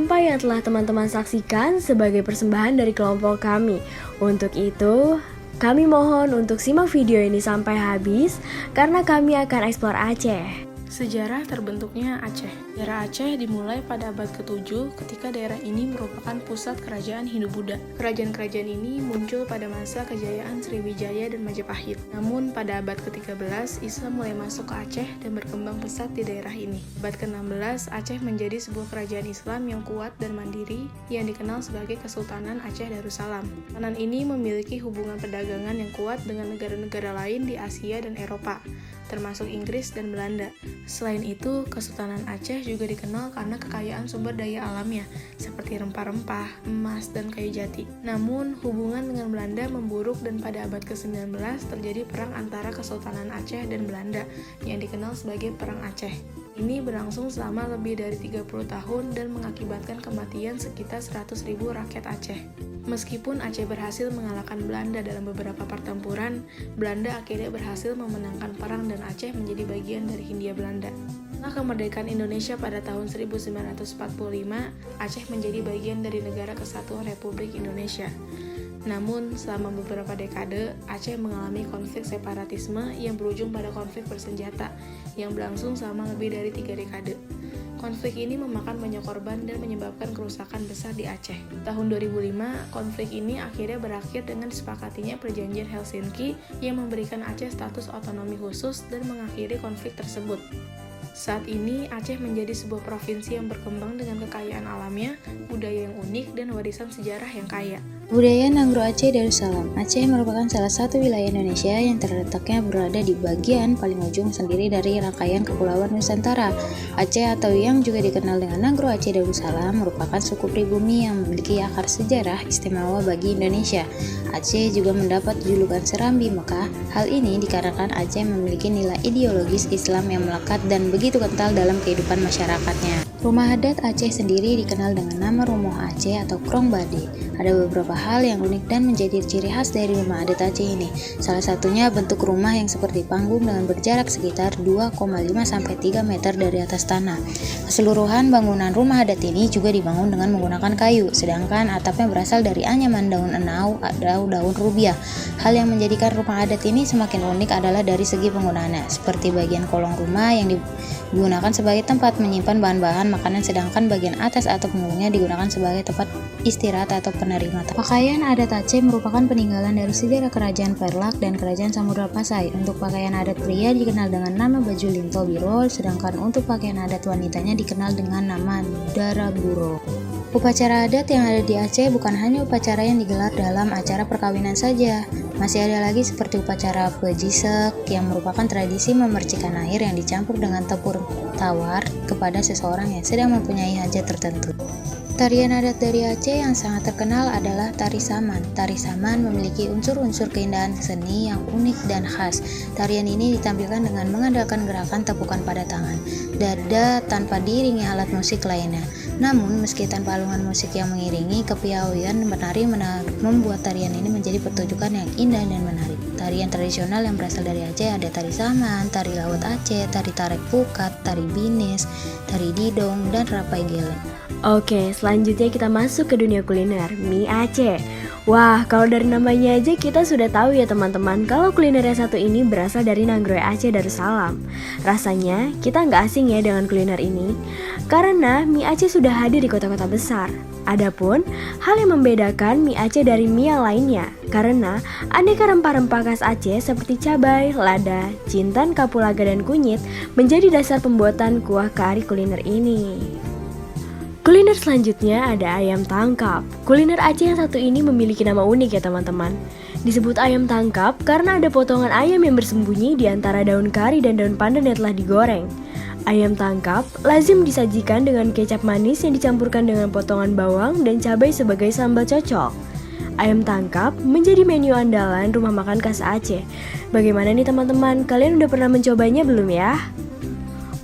jumpa yang telah teman-teman saksikan sebagai persembahan dari kelompok kami. Untuk itu, kami mohon untuk simak video ini sampai habis karena kami akan eksplor Aceh. Sejarah terbentuknya Aceh. Daerah Aceh dimulai pada abad ke-7 ketika daerah ini merupakan pusat kerajaan Hindu-Buddha. Kerajaan-kerajaan ini muncul pada masa kejayaan Sriwijaya dan Majapahit. Namun pada abad ke-13, Islam mulai masuk ke Aceh dan berkembang pesat di daerah ini. Abad ke-16, Aceh menjadi sebuah kerajaan Islam yang kuat dan mandiri yang dikenal sebagai Kesultanan Aceh Darussalam. Kesultanan ini memiliki hubungan perdagangan yang kuat dengan negara-negara lain di Asia dan Eropa, termasuk Inggris dan Belanda. Selain itu, Kesultanan Aceh juga dikenal karena kekayaan sumber daya alamnya, seperti rempah-rempah, emas, dan kayu jati. Namun, hubungan dengan Belanda memburuk dan pada abad ke-19 terjadi perang antara Kesultanan Aceh dan Belanda yang dikenal sebagai Perang Aceh. Ini berlangsung selama lebih dari 30 tahun dan mengakibatkan kematian sekitar 100.000 rakyat Aceh. Meskipun Aceh berhasil mengalahkan Belanda dalam beberapa pertempuran, Belanda akhirnya berhasil memenangkan perang dan Aceh menjadi bagian dari Hindia Belanda. Setelah kemerdekaan Indonesia pada tahun 1945, Aceh menjadi bagian dari Negara Kesatuan Republik Indonesia. Namun, selama beberapa dekade, Aceh mengalami konflik separatisme yang berujung pada konflik bersenjata yang berlangsung selama lebih dari 3 dekade. Konflik ini memakan banyak korban dan menyebabkan kerusakan besar di Aceh. Tahun 2005, konflik ini akhirnya berakhir dengan disepakatinya Perjanjian Helsinki yang memberikan Aceh status otonomi khusus dan mengakhiri konflik tersebut. Saat ini, Aceh menjadi sebuah provinsi yang berkembang dengan kekayaan alamnya, budaya yang unik, dan warisan sejarah yang kaya. Budaya Nanggro Aceh Darussalam. Aceh merupakan salah satu wilayah Indonesia yang terletaknya berada di bagian paling ujung sendiri dari rangkaian Kepulauan Nusantara. Aceh atau yang juga dikenal dengan Nanggro Aceh Darussalam merupakan suku pribumi yang memiliki akar sejarah istimewa bagi Indonesia. Aceh juga mendapat julukan Serambi Mekah. Hal ini dikarenakan Aceh memiliki nilai ideologis Islam yang melekat dan begitu kental dalam kehidupan masyarakatnya. Rumah adat Aceh sendiri dikenal dengan nama Rumah Aceh atau Krong Bade. Ada beberapa hal yang unik dan menjadi ciri khas dari rumah adat Aceh ini. Salah satunya bentuk rumah yang seperti panggung dengan berjarak sekitar 2,5-3 meter dari atas tanah. Keseluruhan bangunan rumah adat ini juga dibangun dengan menggunakan kayu, sedangkan atapnya berasal dari anyaman daun enau atau daun rubiah. Hal yang menjadikan rumah adat ini semakin unik adalah dari segi penggunaannya, seperti bagian kolong rumah yang digunakan sebagai tempat menyimpan bahan-bahan makanan, sedangkan bagian atas atau punggungnya digunakan sebagai tempat istirahat atau penerima. Pakaian adat Aceh merupakan peninggalan dari sejarah Kerajaan Perlak dan Kerajaan Samudra Pasai. Untuk pakaian adat pria dikenal dengan nama baju linto biro, sedangkan untuk pakaian adat wanitanya dikenal dengan nama daraburo. Upacara adat yang ada di Aceh bukan hanya upacara yang digelar dalam acara perkawinan saja. Masih ada lagi seperti upacara pejisek yang merupakan tradisi memercikan air yang dicampur dengan tepung tawar kepada seseorang yang sedang mempunyai hajat tertentu. Tarian adat dari Aceh yang sangat terkenal adalah Tari Saman. Tari Saman memiliki unsur-unsur keindahan seni yang unik dan khas. Tarian ini ditampilkan dengan mengandalkan gerakan tepukan pada tangan, dada tanpa diiringi alat musik lainnya. Namun, meski tanpa alunan musik yang mengiringi, kepiawaian menari membuat tarian ini menjadi pertunjukan yang indah dan menarik. Tarian tradisional yang berasal dari Aceh ada Tari Saman, Tari Laut Aceh, Tari Tarik Pukat, Tari Binis, Tari Didong, dan Rapai Geleng. Oke, selanjutnya kita masuk ke dunia kuliner, mie Aceh. Wah, kalau dari namanya aja kita sudah tahu ya teman-teman, kalau kuliner yang satu ini berasal dari Nanggro Aceh Darussalam. Rasanya, kita nggak asing ya dengan kuliner ini, karena mie Aceh sudah hadir di kota-kota besar. Adapun, hal yang membedakan mie Aceh dari mie yang lainnya, karena aneka rempah-rempah khas Aceh seperti cabai, lada, jintan, kapulaga, dan kunyit menjadi dasar pembuatan kuah kari kuliner ini. Kuliner selanjutnya ada ayam tangkap. Kuliner Aceh yang satu ini memiliki nama unik ya teman-teman. Disebut ayam tangkap karena ada potongan ayam yang bersembunyi di antara daun kari dan daun pandan yang telah digoreng. Ayam tangkap lazim disajikan dengan kecap manis yang dicampurkan dengan potongan bawang dan cabai sebagai sambal cocok. Ayam tangkap menjadi menu andalan rumah makan khas Aceh. Bagaimana nih teman-teman, kalian udah pernah mencobanya belum ya?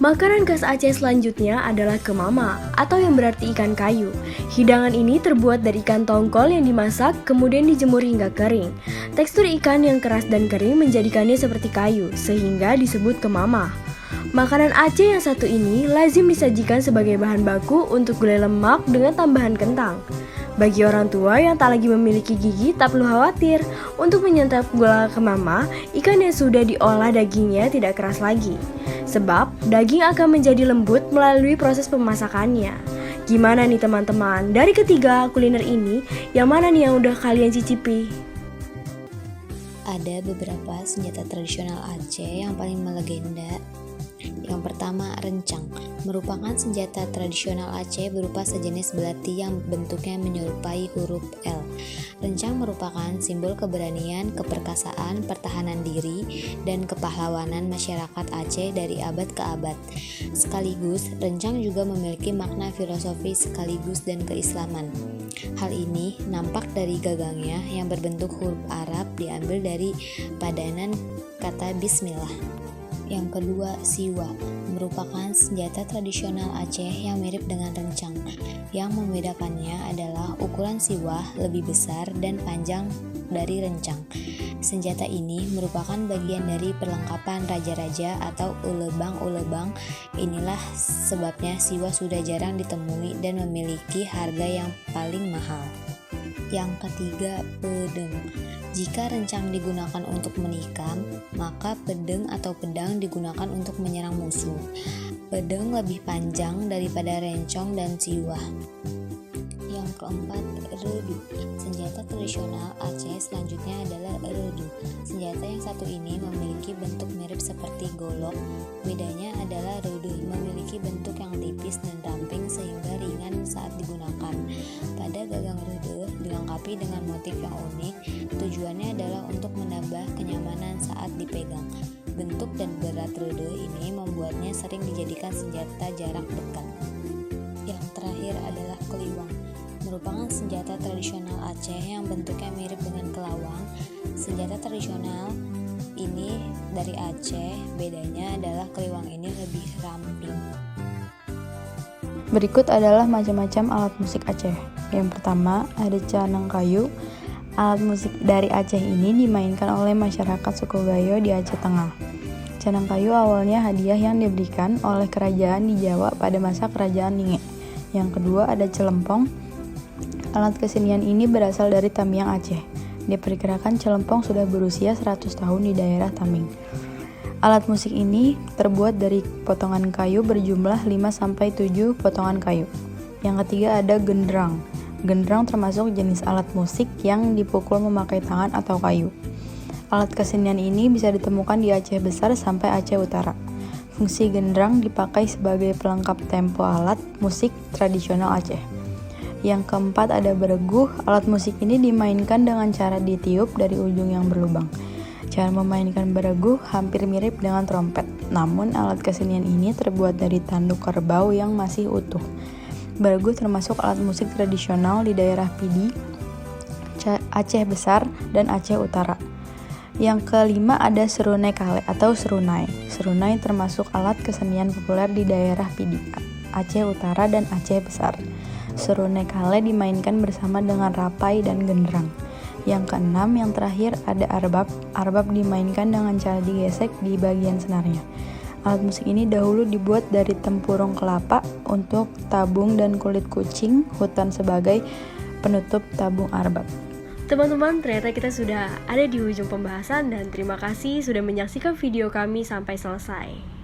Makanan khas Aceh selanjutnya adalah kemama atau yang berarti ikan kayu. Hidangan ini terbuat dari ikan tongkol yang dimasak kemudian dijemur hingga kering. Tekstur ikan yang keras dan kering menjadikannya seperti kayu sehingga disebut kemama. Makanan Aceh yang satu ini lazim disajikan sebagai bahan baku untuk gulai lemak dengan tambahan kentang. Bagi orang tua yang tak lagi memiliki gigi, tak perlu khawatir. Untuk menyantap gula kemama, ikan yang sudah diolah dagingnya tidak keras lagi. Sebab, daging akan menjadi lembut melalui proses pemasakannya. Gimana nih teman-teman? Dari ketiga kuliner ini, yang mana nih yang udah kalian cicipi? Ada beberapa senjata tradisional Aceh yang paling melegenda. Yang pertama, rencang, merupakan senjata tradisional Aceh berupa sejenis belati yang bentuknya menyerupai huruf L. Rencang merupakan simbol keberanian, keperkasaan, pertahanan diri, dan kepahlawanan masyarakat Aceh dari abad ke abad. Sekaligus, rencang juga memiliki makna filosofi sekaligus dan keislaman. Hal ini nampak dari gagangnya yang berbentuk huruf Arab diambil dari padanan kata Bismillah. Yang kedua, siwa, merupakan senjata tradisional Aceh yang mirip dengan rencang. Yang membedakannya adalah ukuran siwa lebih besar dan panjang dari rencang. Senjata ini merupakan bagian dari perlengkapan raja-raja atau ulebang-ulebang. Inilah sebabnya siwa sudah jarang ditemui dan memiliki harga yang paling mahal. Yang ketiga, pedang. Jika rencang digunakan untuk menikam, maka pedang atau pedang digunakan untuk menyerang musuh. Pedang lebih panjang daripada rencong dan siwa. Yang keempat, redu. Senjata tradisional Aceh selanjutnya adalah redu. Senjata yang satu ini memiliki bentuk mirip seperti golok. Bedanya adalah redu memiliki bentuk yang tipis dan ramping sehingga ringan saat digunakan. Pada gagang redu dilengkapi dengan motif yang unik. Tujuannya adalah untuk menambah kenyamanan saat dipegang. Bentuk dan berat redu ini membuatnya sering dijadikan senjata jarak dekat. Yang terakhir adalah keliwang, merupakan senjata tradisional Aceh yang bentuknya mirip dengan kelawang. Senjata tradisional ini dari Aceh, bedanya adalah keliwang ini lebih ramping. Berikut adalah macam-macam alat musik Aceh. Yang pertama ada canang kayu. Alat musik dari Aceh ini dimainkan oleh masyarakat suku Gayo di Aceh Tengah. Canang kayu awalnya hadiah yang diberikan oleh kerajaan di Jawa pada masa kerajaan Ninge. Yang kedua ada celempong. Alat kesenian ini berasal dari Tamiang Aceh. Diperkirakan celempong sudah berusia 100 tahun di daerah Taming. Alat musik ini terbuat dari potongan kayu berjumlah 5-7 potongan kayu. Yang ketiga ada gendrang. Gendrang termasuk jenis alat musik yang dipukul memakai tangan atau kayu. Alat kesenian ini bisa ditemukan di Aceh Besar sampai Aceh Utara. Fungsi gendrang dipakai sebagai pelengkap tempo alat musik tradisional Aceh. Yang keempat ada beregu. Alat musik ini dimainkan dengan cara ditiup dari ujung yang berlubang. Cara memainkan beregu hampir mirip dengan trompet, namun alat kesenian ini terbuat dari tanduk kerbau yang masih utuh. Beregu termasuk alat musik tradisional di daerah Pidi, Aceh Besar, dan Aceh Utara. Yang kelima ada serunai kale atau serunai. Serunai termasuk alat kesenian populer di daerah Pidi, Aceh Utara, dan Aceh Besar. Serunai kale dimainkan bersama dengan rapai dan gendrang. Yang keenam, yang terakhir ada arbab. Arbab dimainkan dengan cara digesek di bagian senarnya. Alat musik ini dahulu dibuat dari tempurung kelapa untuk tabung dan kulit kucing hutan sebagai penutup tabung arbab. Teman-teman, ternyata kita sudah ada di ujung pembahasan dan terima kasih sudah menyaksikan video kami sampai selesai.